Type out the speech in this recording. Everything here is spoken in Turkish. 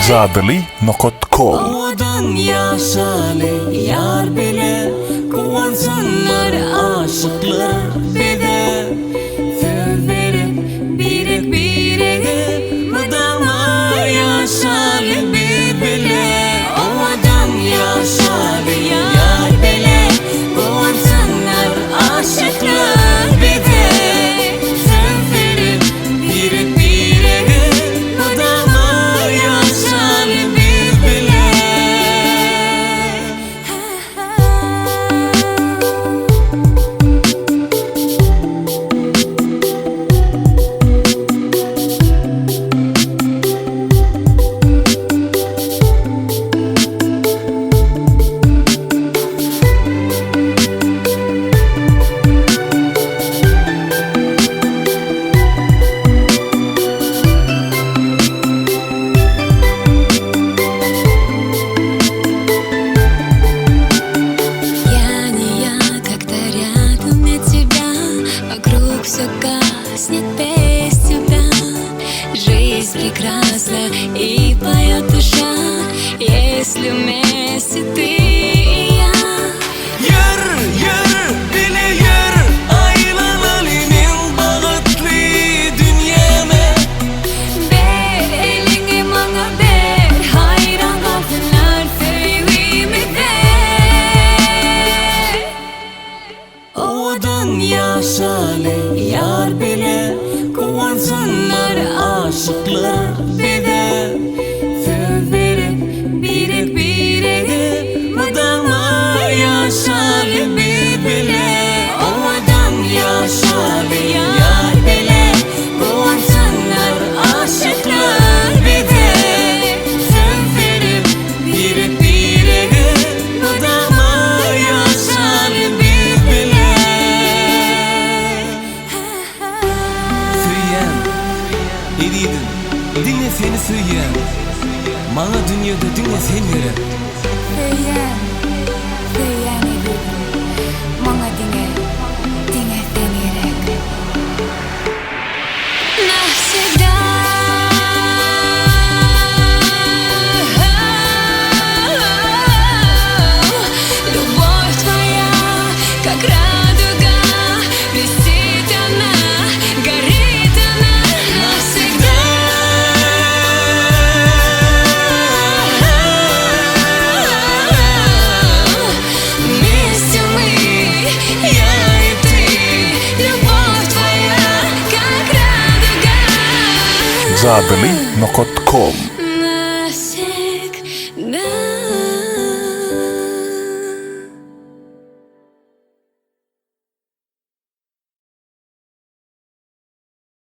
Zadeli.com Odan yaşalı yar bile Kovansınlar aşıklar bide Severim birek birege Mudama yaşalı bir bile Odan yaşalı yar bile Kovansınlar aşıklar bide Severim birek birege Mudama yaşalı bir bile Все гаснет без тебя. Жизнь прекрасна и поет душа, если вместе ты и я. Yar bile yar aylanalım en bağıtlı dünyama. Ber elini bana ber, hayran kalsınlar sevgimizde. Odan yaşalı yar bile Kovansınlar aşıklar bide Severim birek birege Mudama yaşalı bir bile Odan yaşalı yar bile Kovansınlar aşıklar bide Severim birek birege Mudama yaşalı bir bile Söyleyen, eriydin, dinle seni söyleyen Bana dünyada dinle sen yere Söyleyen edim, bana dinle sen gerek. Навсегда любовь твоя, как радуга, блестит она, горит она навсегда. Вместе мы, я и ты, любовь твоя, как радуга. Zadeli.com